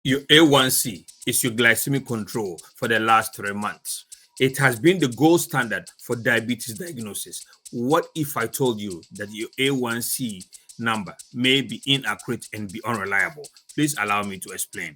Your A1C is your glycemic control for the last 3 months. It has been the gold standard for diabetes diagnosis. What if I told you that your A1C number may be inaccurate and be unreliable? Please allow me to explain.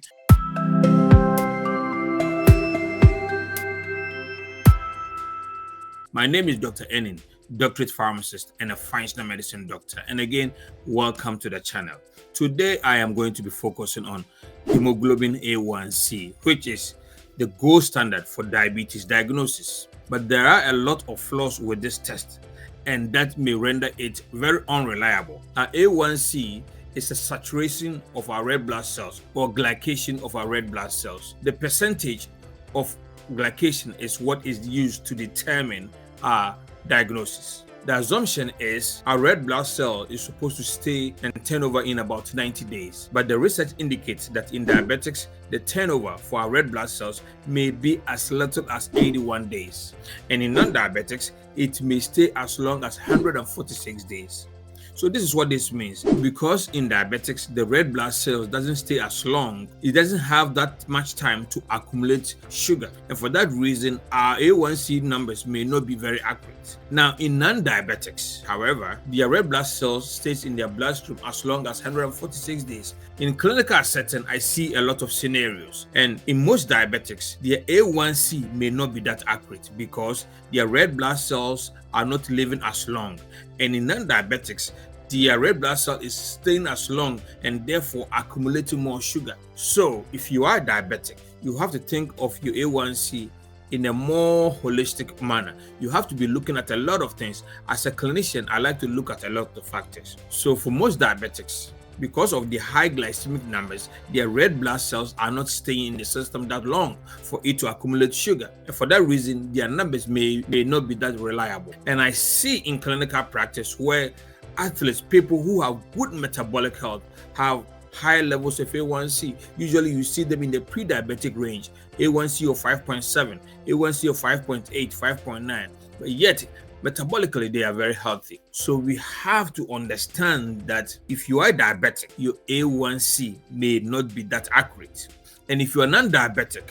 My name is Dr. Ennin, doctorate pharmacist and a functional medicine doctor. And again, welcome to the channel. Today, I am going to be focusing on hemoglobin A1c, which is the gold standard for diabetes diagnosis. But there are a lot of flaws with this test, and that may render it very unreliable. Now, A1c is a saturation of our red blood cells or glycation of our red blood cells. The percentage of glycation is what is used to determine our diagnosis. The assumption is our red blood cell is supposed to stay and turn over in about 90 days. But the research indicates that in diabetics, the turnover for our red blood cells may be as little as 81 days. And in non-diabetics, it may stay as long as 146 days. So this is what this means. Because in diabetics, the red blood cells doesn't stay as long. It doesn't have that much time to accumulate sugar. And for that reason, our A1C numbers may not be very accurate. Now, in non-diabetics, however, their red blood cells stays in their bloodstream as long as 146 days. In clinical setting, I see a lot of scenarios. And in most diabetics, their A1C may not be that accurate because their red blood cells are not living as long. And in non-diabetics, the red blood cell is staying as long and therefore accumulating more sugar. So if you are diabetic, you have to think of your A1C in a more holistic manner. You have to be looking at a lot of things. As a clinician, I like to look at a lot of factors. So for most diabetics, because of the high glycemic numbers, their red blood cells are not staying in the system that long for it to accumulate sugar. And for that reason, their numbers may not be that reliable. And I see in clinical practice where athletes, people who have good metabolic health, have high levels of A1C. Usually you see them in the pre-diabetic range, A1C of 5.7, A1C of 5.8, 5.9. But yet, metabolically, they are very healthy. So we have to understand that if you are diabetic, your A1C may not be that accurate. And if you are non-diabetic,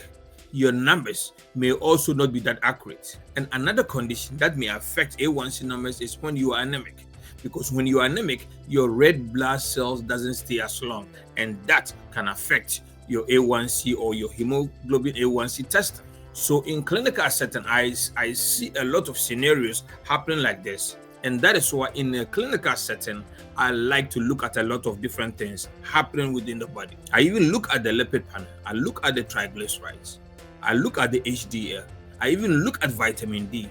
your numbers may also not be that accurate. And another condition that may affect A1C numbers is when you are anemic. Because when you are anemic, your red blood cells doesn't stay as long, and that can affect your A1C or your hemoglobin A1c testing. So in clinical setting, I see a lot of scenarios happening like this. And that is why in a clinical setting, I like to look at a lot of different things happening within the body. I even look at the lipid panel. I look at the triglycerides. I look at the HDL. I even look at vitamin D.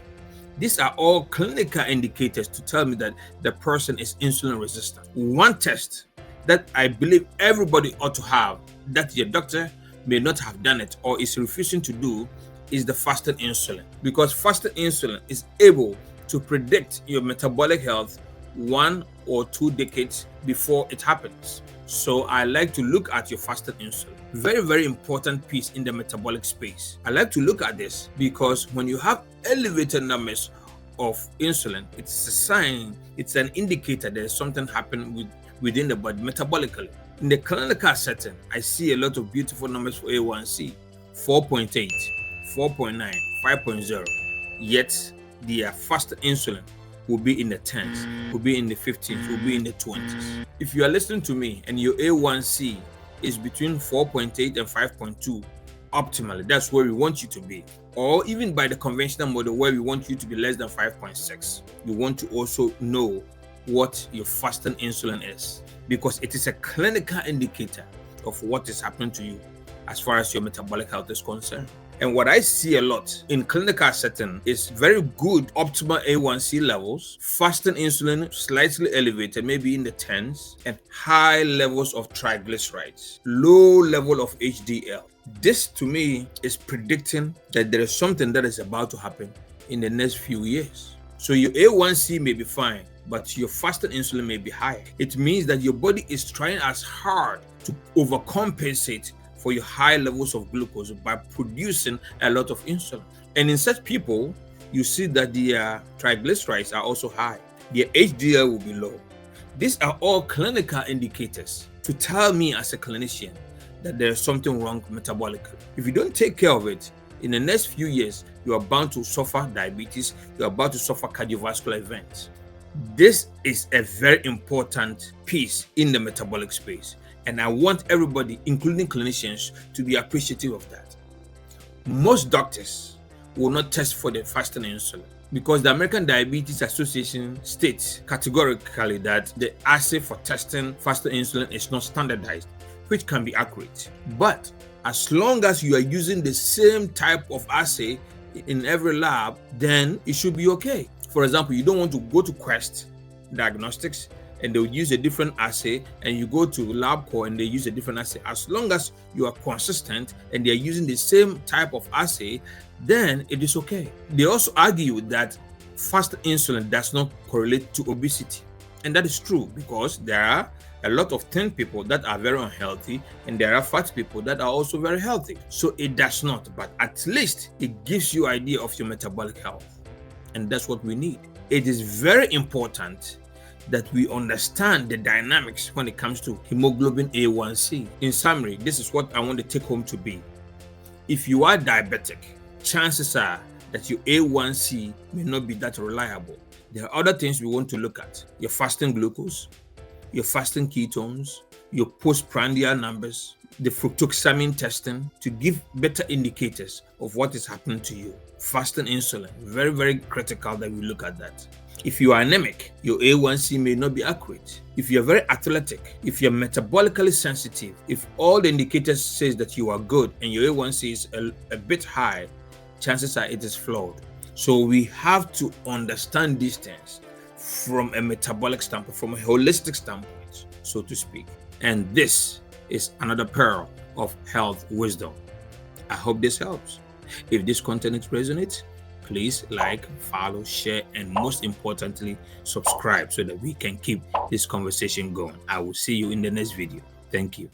These are all clinical indicators to tell me that the person is insulin resistant. One test that I believe everybody ought to have, that your doctor may not have done it or is refusing to do, is the fasted insulin. Because fasted insulin is able to predict your metabolic health 1 or 2 decades before it happens. So I like to look at your fasted insulin. Very, very important piece in the metabolic space. I like to look at this because when you have elevated numbers of insulin, it's a sign, it's an indicator there's something happening within the body metabolically. In the clinical setting, I see a lot of beautiful numbers for A1C, 4.8, 4.9, 5.0. Yet their fasted insulin will be in the 10s, will be in the 15s, will be in the 20s. If you are listening to me and your A1C is between 4.8 and 5.2, optimally, that's where we want you to be. Or even by the conventional model where we want you to be less than 5.6, you want to also know what your fasting insulin is, because it is a clinical indicator of what is happening to you as far as your metabolic health is concerned. And what I see a lot in clinical setting is very good optimal A1C levels, fasting insulin slightly elevated, maybe in the 10s, and high levels of triglycerides, low level of HDL. This to me is predicting that there is something that is about to happen in the next few years. So your A1C may be fine, but your fasted insulin may be high. It means that your body is trying as hard to overcompensate for your high levels of glucose by producing a lot of insulin. And in such people, you see that their triglycerides are also high. Their HDL will be low. These are all clinical indicators to tell me as a clinician that there's something wrong metabolically. If you don't take care of it, in the next few years, you are bound to suffer diabetes, you are about to suffer cardiovascular events. This is a very important piece in the metabolic space, and I want everybody, including clinicians, to be appreciative of that. Most doctors will not test for the fasting insulin because the American Diabetes Association states categorically that the assay for testing fasting insulin is not standardized, which can be accurate. But as long as you are using the same type of assay in every lab, then it should be okay. For example, you don't want to go to Quest Diagnostics and they'll use a different assay, and you go to LabCorp and they use a different assay. As long as you are consistent and they're using the same type of assay, then it is okay. They also argue that fasting insulin does not correlate to obesity. And that is true because there are a lot of thin people that are very unhealthy, and there are fat people that are also very healthy. So it does not, but at least it gives you an idea of your metabolic health. And that's what we need. It is very important that we understand the dynamics when it comes to hemoglobin A1c. In summary, this is what I want to take home to be. If you are diabetic, chances are that your A1c may not be that reliable. There are other things we want to look at: your fasting glucose, your fasting ketones, your postprandial numbers, the fructoxamine testing to give better indicators of what is happening to you. Fasting insulin, very, very critical that we look at that. If you are anemic, your A1c may not be accurate. If you're very athletic, if you're metabolically sensitive, if all the indicators says that you are good and your A1c is a bit high, chances are it is flawed. So we have to understand these things from a metabolic standpoint, from a holistic standpoint, so to speak. And this is another pearl of health wisdom. I hope this helps. If this content resonates, please like, follow, share, and most importantly, subscribe so that we can keep this conversation going. I will see you in the next video. Thank you.